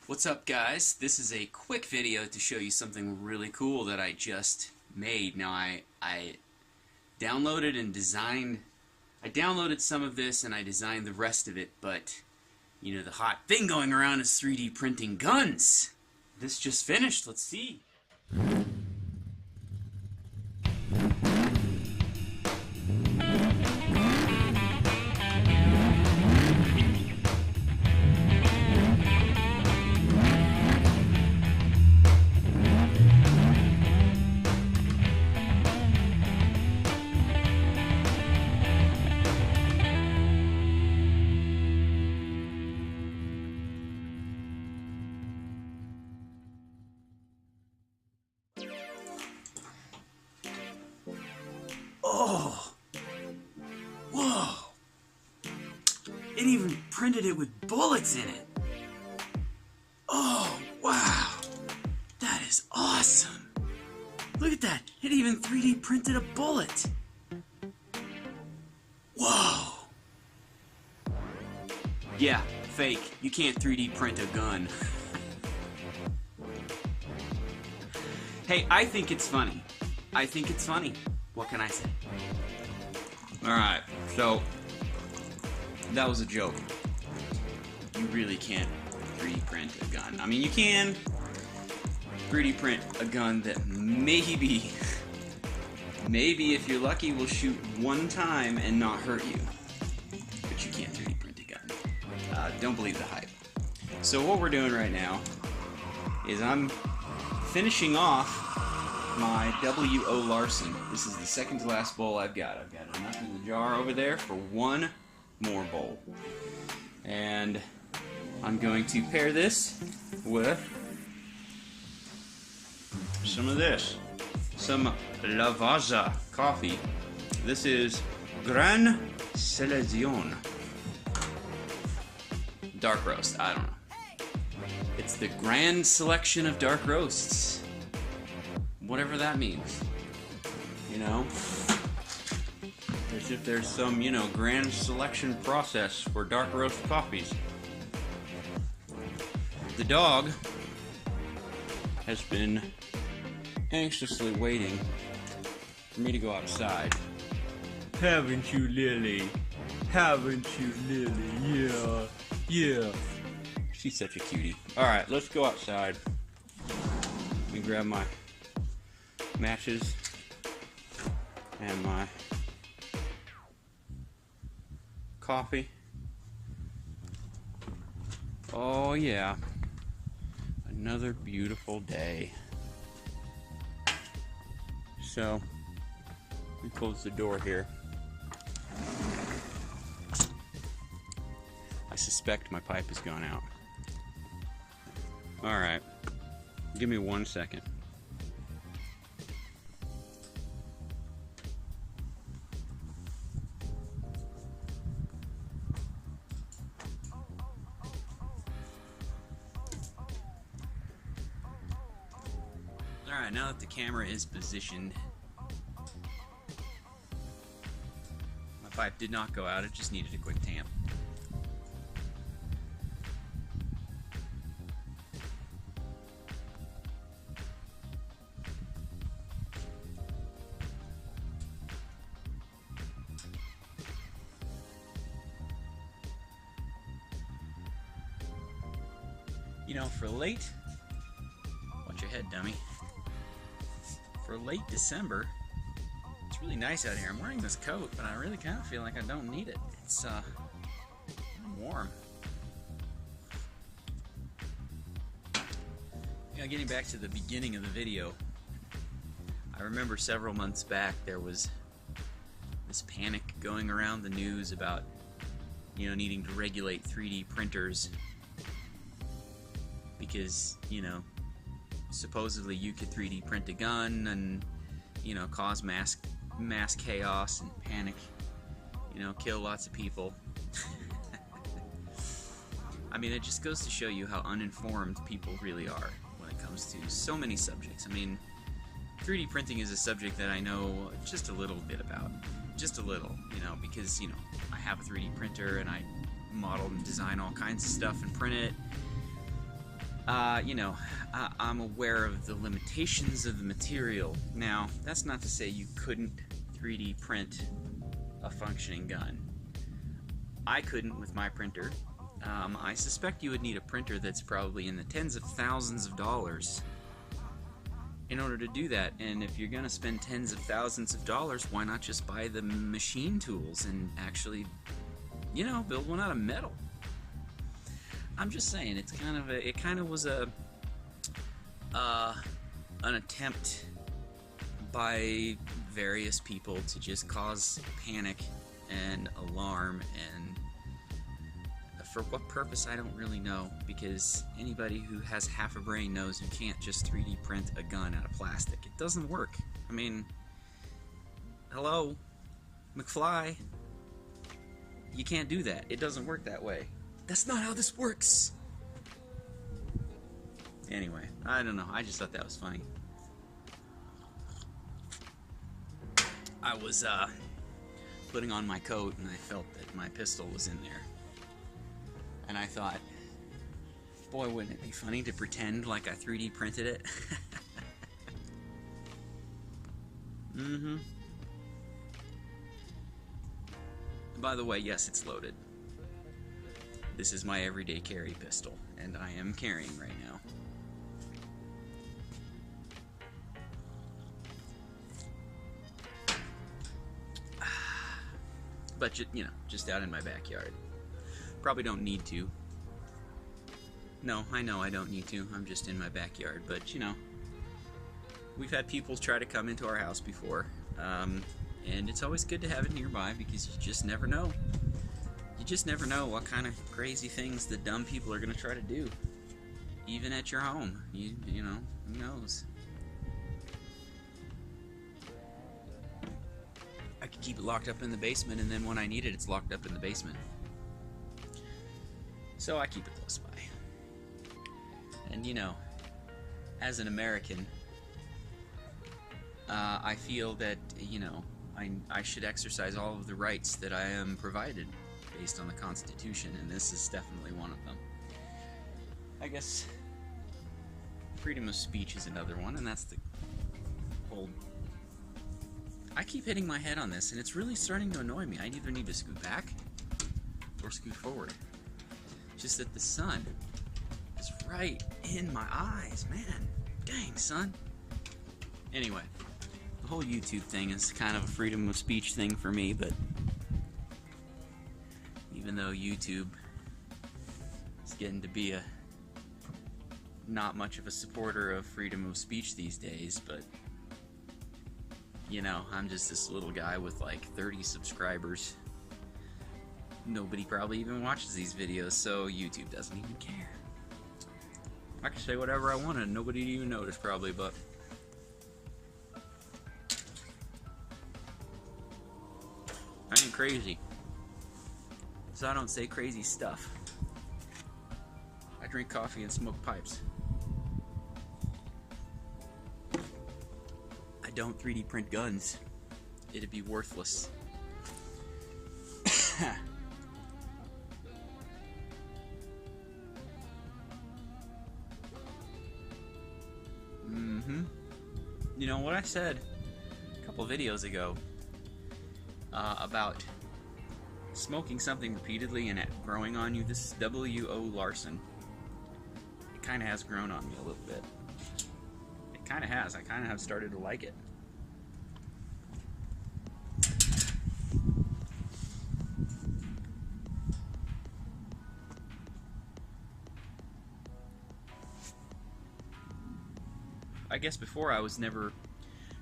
What's up, guys? This is a quick video to show you something really cool that I just made. Now I downloaded and designed I downloaded some of this and I designed the rest of it, but you know, the hot thing going around is 3D printing guns. This just finished. Let's see. Oh! Whoa! It even printed it with bullets in it! Oh, wow! That is awesome! Look at that! It even 3D printed a bullet! Whoa! Yeah, fake. You can't 3D print a gun. Hey, I think it's funny. I think it's funny. What can I say? Alright, so that was a joke. You really can't 3D print a gun. I mean, you can 3D print a gun that maybe if you're lucky will shoot one time and not hurt you. But you can't 3D print a gun. Don't believe the hype. So what we're doing right now is I'm finishing off my W.O. Larson. This is the second to last bowl I've got. I've got enough in the jar over there for one more bowl. And I'm going to pair this with some of this. Some Lavazza coffee. This is Gran Selezione. Dark roast. I don't know. It's the grand selection of dark roasts. Whatever that means, you know, as if there's some, you know, grand selection process for dark roast coffees. The dog has been anxiously waiting for me to go outside. Haven't you, Lily? Haven't you, Lily? Yeah, yeah. She's such a cutie. Alright, let's go outside. Let me grab my matches and my coffee. Oh yeah, another beautiful day. So we close the door here. I suspect my pipe has gone out. Alright, give me 1 second. Alright, now that the camera is positioned, my pipe did not go out, it just needed a quick tamp. You know, for late, watch your head, dummy. For late December, it's really nice out here. I'm wearing this coat, but I really kind of feel like I don't need it. It's warm. You know, getting back to the beginning of the video, I remember several months back there was this panic going around the news about, you know, needing to regulate 3D printers because, you know, supposedly you could 3D print a gun and, you know, cause mass chaos and panic, you know, kill lots of people. I mean, it just goes to show you how uninformed people really are when it comes to so many subjects. I mean, 3D printing is a subject that I know just a little bit about. Just a little, you know, because, you know, I have a 3D printer and I model and design all kinds of stuff and print it. You know, I'm aware of the limitations of the material. Now, that's not to say you couldn't 3D print a functioning gun. I couldn't with my printer. I suspect you would need a printer that's probably in the tens of thousands of dollars in order to do that. And if you're going to spend tens of thousands of dollars, why not just buy the machine tools and actually, you know, build one out of metal? I'm just saying, it kind of was an attempt by various people to just cause panic and alarm, and for what purpose I don't really know, because anybody who has half a brain knows you can't just 3D print a gun out of plastic. It doesn't work. I mean, hello, McFly, you can't do that. It doesn't work that way. That's not how this works. Anyway, I don't know. I just thought that was funny. I was putting on my coat and I felt that my pistol was in there. And I thought, boy, wouldn't it be funny to pretend like I 3D printed it? Mm-hmm. By the way, yes, it's loaded. This is my everyday carry pistol, and I am carrying right now. But, you know, just out in my backyard. Probably don't need to. No, I know I don't need to. I'm just in my backyard. But, you know, we've had people try to come into our house before. And it's always good to have it nearby because you just never know. You just never know what kind of crazy things the dumb people are going to try to do. Even at your home. You know, who knows? I could keep it locked up in the basement, and then when I need it, it's locked up in the basement. So I keep it close by. And you know, as an American, I feel that, you know, I should exercise all of the rights that I am provided based on the Constitution, and this is definitely one of them. I guess freedom of speech is another one, and that's the whole... I keep hitting my head on this, and it's really starting to annoy me. I either need to scoot back or scoot forward. Just that the sun is right in my eyes, man. Dang, son. Anyway, the whole YouTube thing is kind of a freedom of speech thing for me, but even though YouTube is getting to be not much of a supporter of freedom of speech these days, but you know, I'm just this little guy with like 30 subscribers. Nobody probably even watches these videos, so YouTube doesn't even care. I can say whatever I want and nobody even notice probably, but I ain't crazy. So I don't say crazy stuff. I drink coffee and smoke pipes. I don't 3D print guns. It'd be worthless. You know what I said a couple videos ago about smoking something repeatedly and it growing on you? This is W.O. Larson. It kind of has grown on me a little bit. It kind of has. I kind of have started to like it. I guess before I was never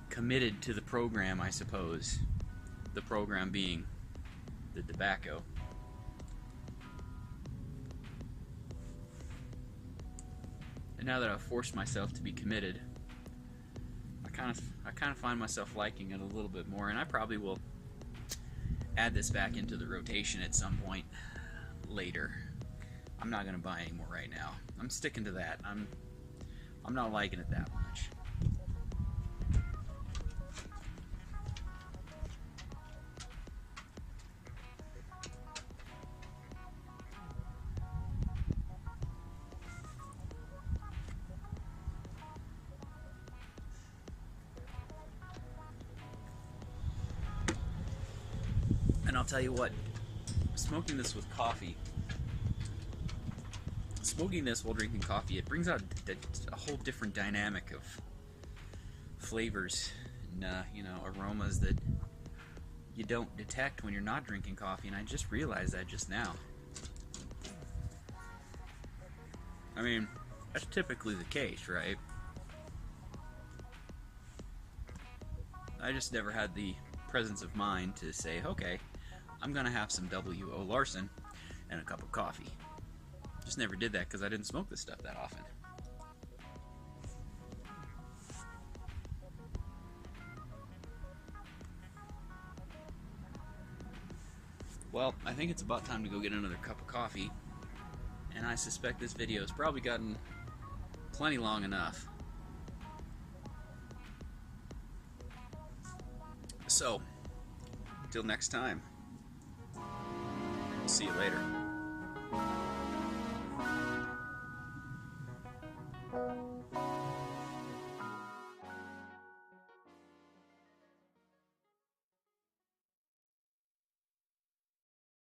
committed to the program, I suppose. The program being the tobacco. And now that I've forced myself to be committed, I kind of find myself liking it a little bit more, and I probably will add this back into the rotation at some point later. I'm not going to buy any more right now. I'm sticking to that. I'm not liking it that much. I'll tell you what, smoking this with coffee, smoking this while drinking coffee, it brings out a whole different dynamic of flavors and you know, aromas that you don't detect when you're not drinking coffee, and I just realized that just now. I mean, that's typically the case, right? I just never had the presence of mind to say, okay, I'm gonna have some W.O. Larson and a cup of coffee. Just never did that because I didn't smoke this stuff that often. Well, I think it's about time to go get another cup of coffee, and I suspect this video has probably gotten plenty long enough. So, until next time, I'll see you later.